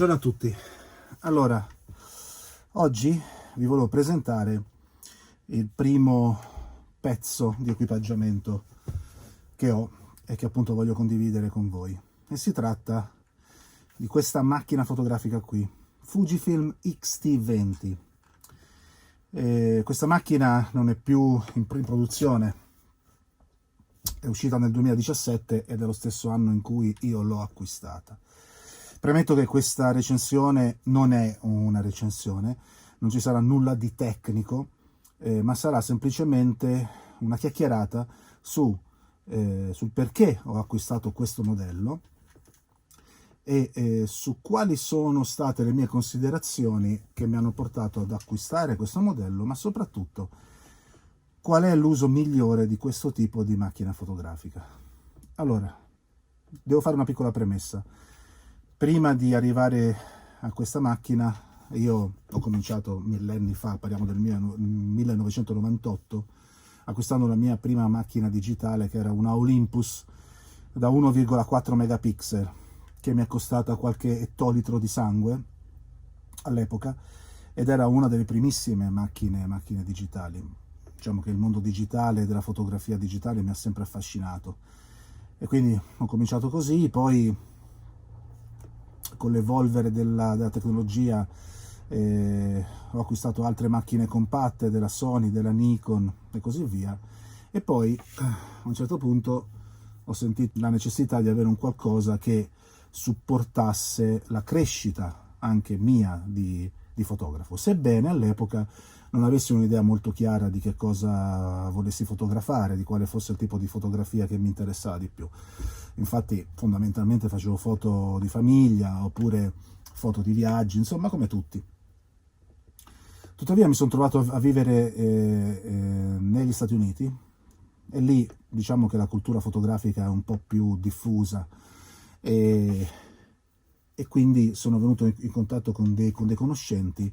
Buongiorno a tutti. Allora, oggi vi volevo presentare il primo pezzo di equipaggiamento che ho e che appunto voglio condividere con voi. E si tratta di questa macchina fotografica qui, Fujifilm X-T20. Questa macchina non è più in produzione, è uscita nel 2017 ed è lo stesso anno in cui io l'ho acquistata. Premetto che questa recensione non è una recensione, non ci sarà nulla di tecnico, ma sarà semplicemente una chiacchierata sul perché ho acquistato questo modello e su quali sono state le mie considerazioni che mi hanno portato ad acquistare questo modello, ma soprattutto qual è l'uso migliore di questo tipo di macchina fotografica. Allora, devo fare una piccola premessa. Prima di arrivare a questa macchina, io ho cominciato millenni fa, parliamo del 1998, acquistando la mia prima macchina digitale, che era una Olympus da 1,4 megapixel, che mi è costata qualche ettolitro di sangue all'epoca, ed era una delle primissime macchine digitali. Diciamo che il mondo digitale, della fotografia digitale, mi ha sempre affascinato. E quindi ho cominciato così, poi con l'evolvere della tecnologia ho acquistato altre macchine compatte della Sony, della Nikon e così via, e poi a un certo punto ho sentito la necessità di avere un qualcosa che supportasse la crescita anche mia di fotografo, sebbene all'epoca non avessi un'idea molto chiara di che cosa volessi fotografare, di quale fosse il tipo di fotografia che mi interessava di più. Infatti fondamentalmente facevo foto di famiglia oppure foto di viaggi, insomma come tutti. Tuttavia mi sono trovato a vivere negli Stati Uniti e lì diciamo che la cultura fotografica è un po' più diffusa e quindi sono venuto in contatto con dei conoscenti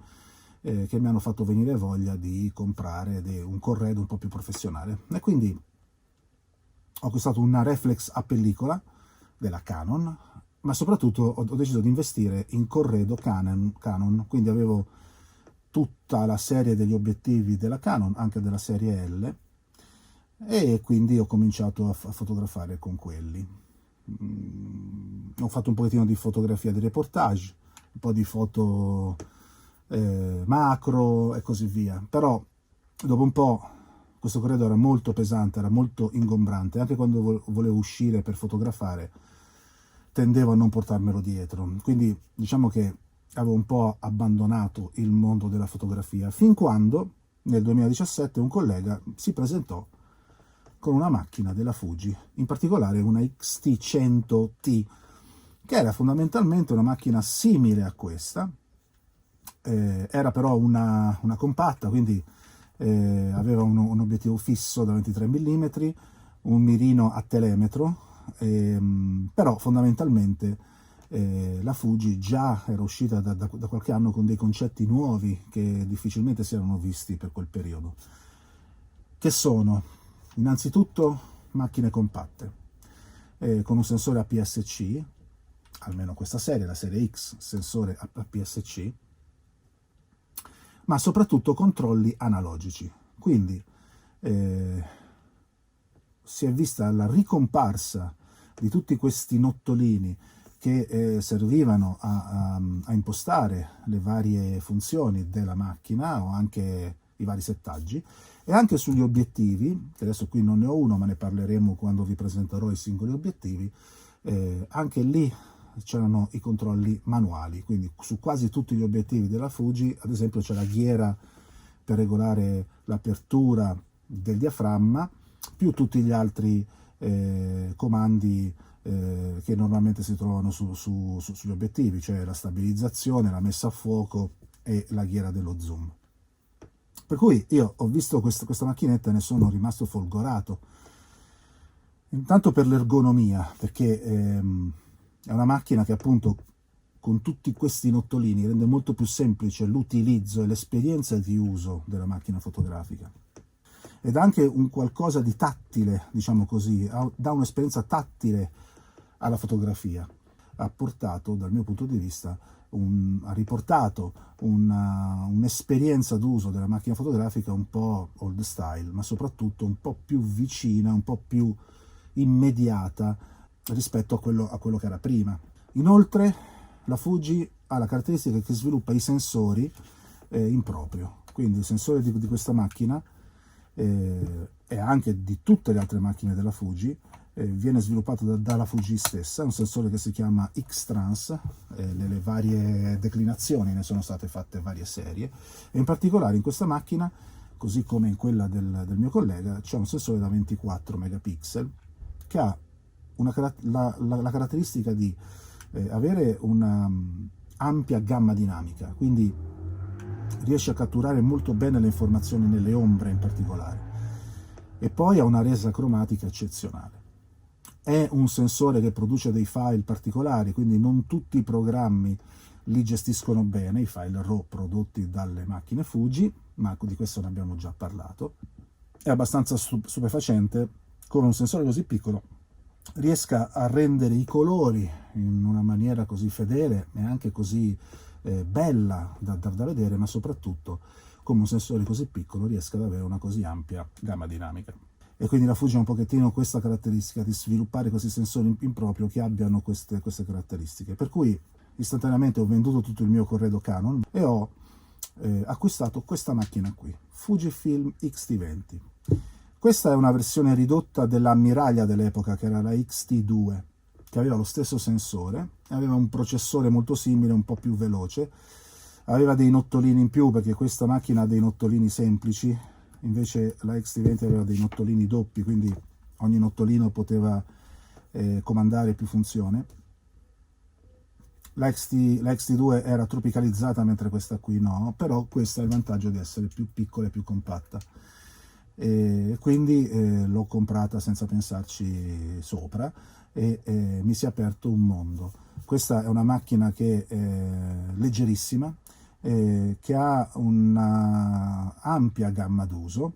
che mi hanno fatto venire voglia di comprare un corredo un po' più professionale, e quindi ho acquistato una reflex a pellicola della Canon, ma soprattutto ho deciso di investire in corredo Canon, quindi avevo tutta la serie degli obiettivi della Canon, anche della serie L, e quindi ho cominciato a fotografare con quelli. Ho fatto un pochettino di fotografia di reportage, un po' di foto macro e così via, però dopo un po' questo corredo era molto pesante, era molto ingombrante, anche quando volevo uscire per fotografare tendevo a non portarmelo dietro, quindi diciamo che avevo un po' abbandonato il mondo della fotografia, fin quando nel 2017 un collega si presentò con una macchina della Fuji, in particolare una X-T100T, che era fondamentalmente una macchina simile a questa, era però una compatta, quindi aveva un obiettivo fisso da 23 mm, un mirino a telemetro, però fondamentalmente la Fuji già era uscita da qualche anno con dei concetti nuovi che difficilmente si erano visti per quel periodo, che sono innanzitutto macchine compatte, con un sensore APS-C, almeno questa serie, la serie X, sensore APS-C, ma soprattutto controlli analogici. Quindi si è vista la ricomparsa di tutti questi nottolini che servivano a impostare le varie funzioni della macchina o anche i vari settaggi, e anche sugli obiettivi, che adesso qui non ne ho uno ma ne parleremo quando vi presenterò i singoli obiettivi, anche lì c'erano i controlli manuali, quindi su quasi tutti gli obiettivi della Fuji, ad esempio c'è la ghiera per regolare l'apertura del diaframma, più tutti gli altri comandi che normalmente si trovano sugli obiettivi, cioè la stabilizzazione, la messa a fuoco e la ghiera dello zoom. Per cui io ho visto questa macchinetta e ne sono rimasto folgorato, intanto per l'ergonomia, perché è una macchina che appunto con tutti questi nottolini rende molto più semplice l'utilizzo e l'esperienza di uso della macchina fotografica, ed anche un qualcosa di tattile, diciamo così, dà un'esperienza tattile alla fotografia. Ha portato, dal mio punto di vista, ha riportato un'esperienza d'uso della macchina fotografica un po' old style, ma soprattutto un po' più vicina, un po' più immediata rispetto a quello che era prima. Inoltre la Fuji ha la caratteristica che sviluppa i sensori in proprio, quindi il sensore di questa macchina e anche di tutte le altre macchine della Fuji viene sviluppato dalla Fuji stessa, è un sensore che si chiama X-Trans, le varie declinazioni, ne sono state fatte varie serie, e in particolare in questa macchina, così come in quella del mio collega, c'è un sensore da 24 megapixel che ha la caratteristica di avere una ampia gamma dinamica, quindi riesce a catturare molto bene le informazioni nelle ombre in particolare, e poi ha una resa cromatica eccezionale. È un sensore che produce dei file particolari, quindi non tutti i programmi li gestiscono bene, i file RAW prodotti dalle macchine Fuji, ma di questo ne abbiamo già parlato. È abbastanza stupefacente come un sensore così piccolo riesca a rendere i colori in una maniera così fedele e anche così bella da vedere, ma soprattutto come un sensore così piccolo riesca ad avere una così ampia gamma dinamica. E quindi la Fuji ha un pochettino questa caratteristica di sviluppare questi sensori in proprio che abbiano queste caratteristiche, per cui istantaneamente ho venduto tutto il mio corredo Canon e ho acquistato questa macchina qui, Fujifilm X-T20. Questa è una versione ridotta dell'ammiraglia dell'epoca, che era la X-T2, che aveva lo stesso sensore, aveva un processore molto simile, un po' più veloce, aveva dei nottolini in più, perché questa macchina ha dei nottolini semplici, invece la X-T20 aveva dei nottolini doppi, quindi ogni nottolino poteva comandare più funzioni. La XT2 era tropicalizzata, mentre questa qui no, però questo ha il vantaggio di essere più piccola e più compatta. E quindi l'ho comprata senza pensarci sopra e mi si è aperto un mondo. Questa è una macchina che è leggerissima, che ha una ampia gamma d'uso,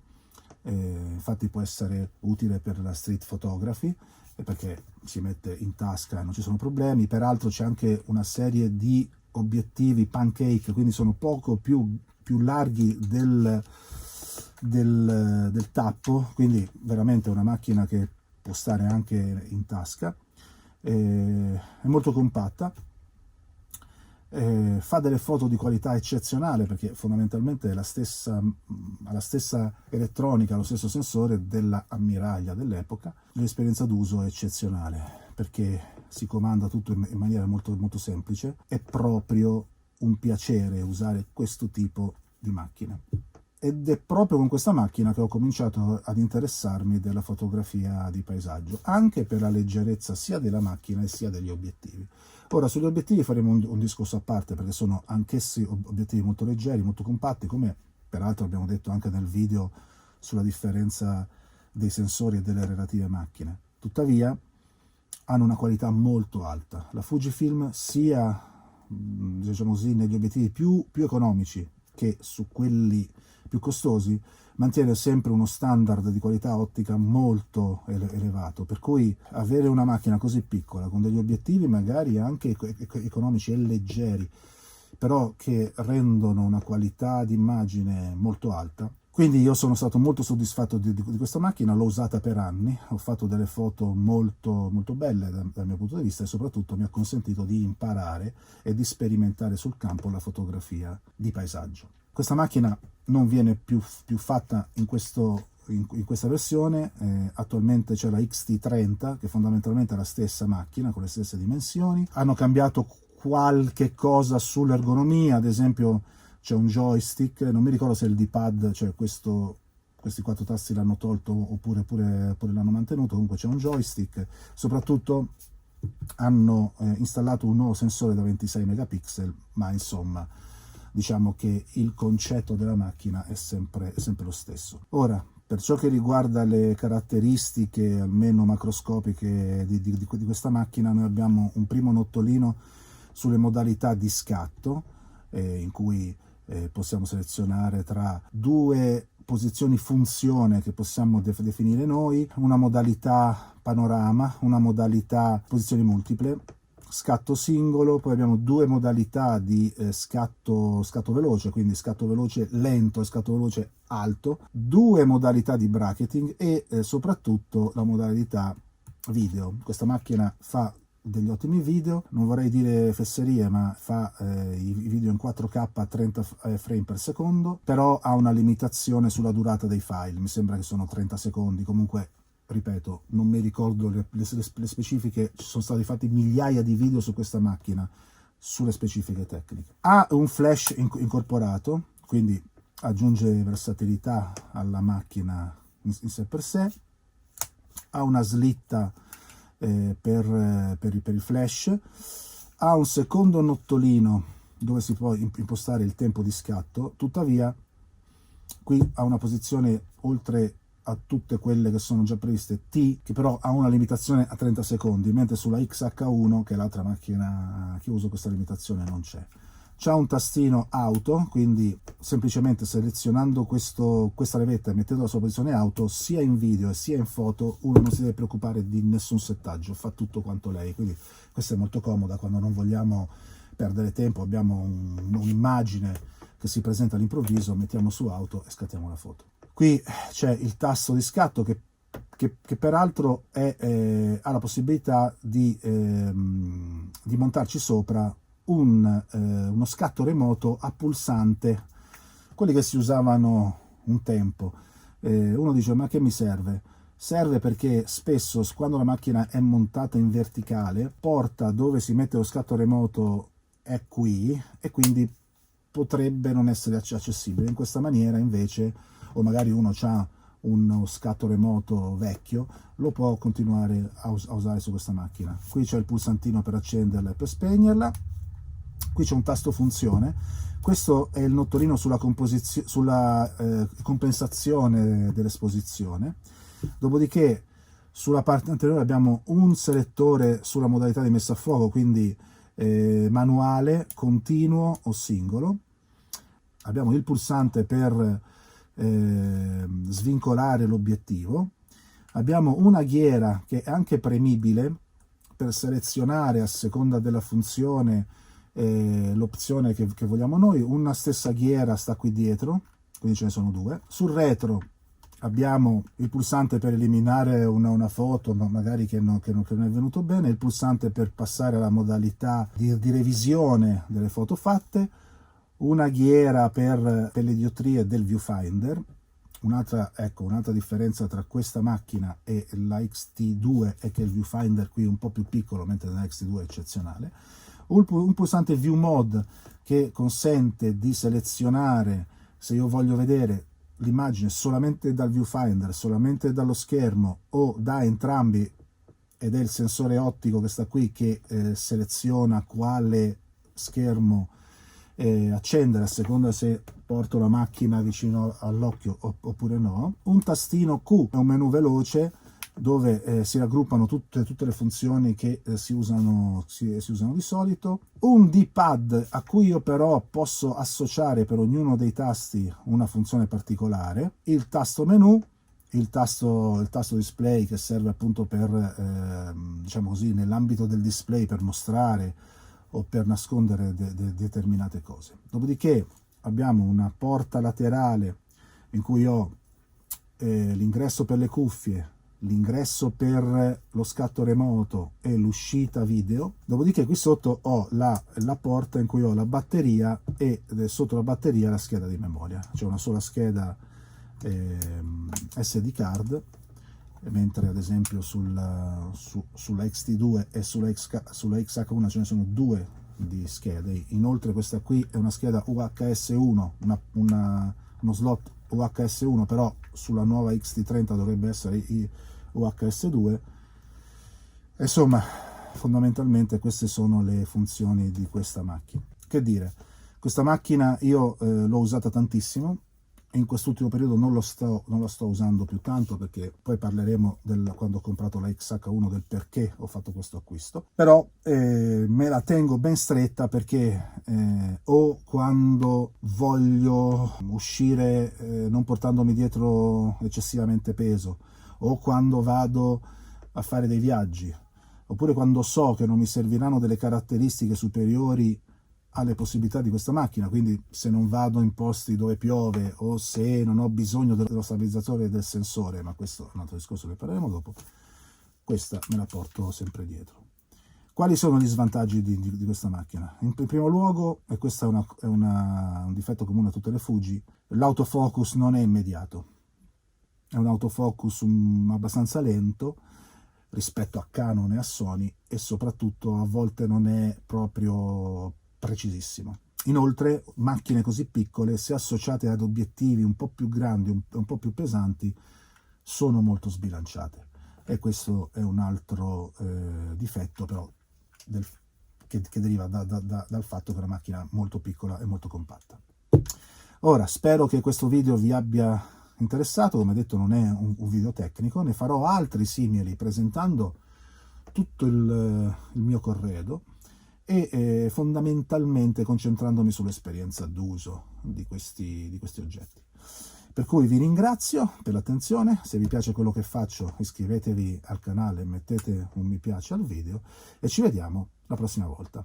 infatti può essere utile per la street photography, perché si mette in tasca e non ci sono problemi. Peraltro c'è anche una serie di obiettivi pancake, quindi sono poco più larghi del tappo, quindi veramente una macchina che può stare anche in tasca, è molto compatta, fa delle foto di qualità eccezionale, perché fondamentalmente è ha la stessa elettronica, lo stesso sensore della ammiraglia dell'epoca. L'esperienza d'uso è eccezionale perché si comanda tutto in maniera molto, molto semplice. È proprio un piacere usare questo tipo di macchine. Ed è proprio con questa macchina che ho cominciato ad interessarmi della fotografia di paesaggio, anche per la leggerezza sia della macchina e sia degli obiettivi. Ora, sugli obiettivi faremo un discorso a parte, perché sono anch'essi obiettivi molto leggeri, molto compatti, come peraltro abbiamo detto anche nel video sulla differenza dei sensori e delle relative macchine. Tuttavia, hanno una qualità molto alta. La Fujifilm, sia diciamo così, negli obiettivi più economici che su quelli più costosi, mantiene sempre uno standard di qualità ottica molto elevato, per cui avere una macchina così piccola con degli obiettivi magari anche economici e leggeri, però che rendono una qualità d'immagine molto alta. Quindi io sono stato molto soddisfatto di questa macchina, l'ho usata per anni, ho fatto delle foto molto, molto belle dal mio punto di vista, e soprattutto mi ha consentito di imparare e di sperimentare sul campo la fotografia di paesaggio. Questa macchina non viene più fatta in questa versione, attualmente c'è la XT30, che fondamentalmente è la stessa macchina con le stesse dimensioni. Hanno cambiato qualche cosa sull'ergonomia, ad esempio c'è un joystick, non mi ricordo se il D-pad, cioè questi 4 tasti l'hanno tolto oppure l'hanno mantenuto, comunque c'è un joystick. Soprattutto hanno installato un nuovo sensore da 26 megapixel, ma insomma diciamo che il concetto della macchina è sempre lo stesso. Ora, per ciò che riguarda le caratteristiche almeno macroscopiche di questa macchina, noi abbiamo un primo nottolino sulle modalità di scatto, in cui possiamo selezionare tra 2 posizioni funzione che possiamo definire noi, una modalità panorama, una modalità posizioni multiple, scatto singolo, poi abbiamo due modalità di scatto veloce, quindi scatto veloce lento e scatto veloce alto, due modalità di bracketing e soprattutto la modalità video. Questa macchina fa degli ottimi video, non vorrei dire fesserie, ma fa i video in 4K a 30 frame per secondo, però ha una limitazione sulla durata dei file, mi sembra che sono 30 secondi, comunque ripeto, non mi ricordo le specifiche, ci sono stati fatti migliaia di video su questa macchina, sulle specifiche tecniche. Ha un flash incorporato, quindi aggiunge versatilità alla macchina in sé per sé, ha una slitta per il flash, ha un secondo nottolino dove si può impostare il tempo di scatto, tuttavia qui ha una posizione oltre a tutte quelle che sono già previste T, che però ha una limitazione a 30 secondi, mentre sulla XH1, che è l'altra macchina che uso, questa limitazione non c'è. C'ha un tastino auto, quindi semplicemente selezionando questa levetta e mettendo la sua posizione auto, sia in video sia in foto, uno non si deve preoccupare di nessun settaggio, fa tutto quanto lei, quindi questa è molto comoda quando non vogliamo perdere tempo, abbiamo un'immagine che si presenta all'improvviso, mettiamo su auto e scattiamo la foto. Qui c'è il tasto di scatto che peraltro ha la possibilità di montarci sopra uno scatto remoto a pulsante, quelli che si usavano un tempo. Uno dice: ma che mi serve? Serve perché spesso quando la macchina è montata in verticale, porta dove si mette lo scatto remoto è qui e quindi potrebbe non essere accessibile. In questa maniera invece, o magari uno ha uno scatto remoto vecchio, lo può continuare a usare su questa macchina. Qui c'è il pulsantino per accenderla e per spegnerla, qui c'è un tasto funzione, questo è il nottolino sulla compensazione dell'esposizione, dopodiché sulla parte anteriore abbiamo un selettore sulla modalità di messa a fuoco, quindi manuale, continuo o singolo, abbiamo il pulsante per svincolare l'obiettivo, abbiamo una ghiera che è anche premibile per selezionare a seconda della funzione l'opzione che vogliamo noi. Una stessa ghiera sta qui dietro, quindi ce ne sono due. Sul retro abbiamo il pulsante per eliminare una foto magari che non è venuto bene, il pulsante per passare alla modalità di revisione delle foto fatte, una ghiera per le diottrie del viewfinder. Un'altra differenza tra questa macchina e la XT2 è che il viewfinder qui è un po' più piccolo, mentre nella XT2 è eccezionale. Un pulsante view mode che consente di selezionare, se io voglio vedere l'immagine solamente dal viewfinder, solamente dallo schermo o da entrambi, ed è il sensore ottico che sta qui che seleziona quale schermo accendere a seconda se porto la macchina vicino all'occhio oppure no. Un tastino Q è un menu veloce dove si raggruppano tutte le funzioni che si usano di solito. Un D-pad a cui io però posso associare per ognuno dei tasti una funzione particolare. Il tasto menu, il tasto display che serve appunto per diciamo così, nell'ambito del display per mostrare o per nascondere determinate cose. Dopodiché abbiamo una porta laterale in cui ho l'ingresso per le cuffie, l'ingresso per lo scatto remoto e l'uscita video. Dopodiché qui sotto ho la porta in cui ho la batteria e sotto la batteria la scheda di memoria. C'è una sola scheda SD card, mentre ad esempio sulla XT2 e sulla XH1 ce ne sono due di schede. Inoltre questa qui è una scheda UHS1, uno slot UHS1, però sulla nuova XT30 dovrebbe essere UHS2. Insomma, fondamentalmente queste sono le funzioni di questa macchina. Che dire, questa macchina io l'ho usata tantissimo. In quest'ultimo periodo non la sto usando più tanto, perché poi parleremo quando ho comprato la XH1 del perché ho fatto questo acquisto, però me la tengo ben stretta perché o quando voglio uscire non portandomi dietro eccessivamente peso, o quando vado a fare dei viaggi, oppure quando so che non mi serviranno delle caratteristiche superiori alle possibilità di questa macchina, quindi se non vado in posti dove piove o se non ho bisogno dello stabilizzatore e del sensore, ma questo è un altro discorso che parleremo dopo, questa me la porto sempre dietro. Quali sono gli svantaggi di questa macchina? In primo luogo, e questo è un difetto comune a tutte le Fuji, l'autofocus non è immediato. È un autofocus abbastanza lento rispetto a Canon e a Sony, e soprattutto a volte non è proprio precisissimo. Inoltre, macchine così piccole, se associate ad obiettivi un po' più grandi, un po' più pesanti, sono molto sbilanciate. E questo è un altro difetto, però, che deriva dal fatto che è una macchina molto piccola e molto compatta. Ora, spero che questo video vi abbia interessato. Come detto, non è un video tecnico, ne farò altri simili presentando tutto il mio corredo e fondamentalmente concentrandomi sull'esperienza d'uso di questi oggetti. Per cui vi ringrazio per l'attenzione. Se vi piace quello che faccio, iscrivetevi al canale, mettete un mi piace al video e ci vediamo la prossima volta.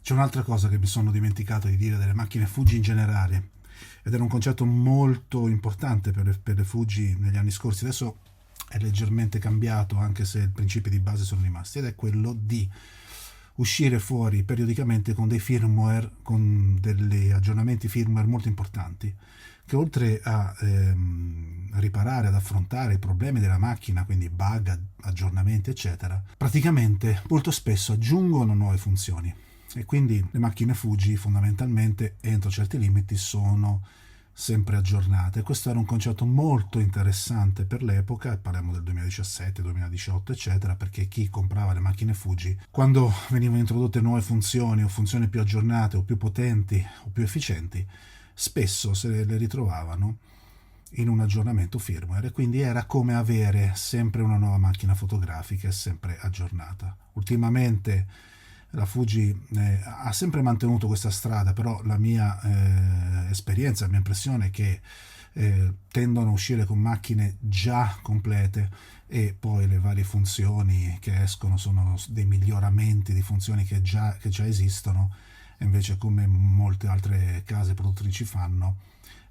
C'è un'altra cosa che mi sono dimenticato di dire delle macchine Fuji in generale, ed era un concetto molto importante per le Fuji negli anni scorsi. Adesso è leggermente cambiato, anche se i principi di base sono rimasti, ed è quello di uscire fuori periodicamente con dei firmware, con degli aggiornamenti firmware molto importanti, che oltre a riparare, ad affrontare i problemi della macchina, quindi bug, aggiornamenti eccetera, praticamente molto spesso aggiungono nuove funzioni. E quindi le macchine Fuji fondamentalmente entro certi limiti sono sempre aggiornate. Questo era un concetto molto interessante per l'epoca, parliamo del 2017, 2018 eccetera, perché chi comprava le macchine Fuji, quando venivano introdotte nuove funzioni o funzioni più aggiornate o più potenti o più efficienti, spesso se le ritrovavano in un aggiornamento firmware, e quindi era come avere sempre una nuova macchina fotografica sempre aggiornata. Ultimamente la Fuji ha sempre mantenuto questa strada, però la mia esperienza, la mia impressione è che tendono a uscire con macchine già complete, e poi le varie funzioni che escono sono dei miglioramenti di funzioni che già esistono, e invece, come molte altre case produttrici fanno,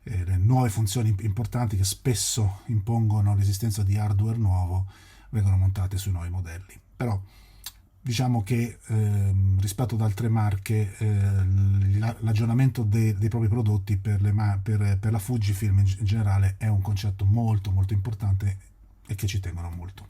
le nuove funzioni importanti che spesso impongono l'esistenza di hardware nuovo vengono montate sui nuovi modelli. Però diciamo che rispetto ad altre marche l'aggiornamento dei propri prodotti per la Fujifilm in generale è un concetto molto molto importante e che ci tengono molto.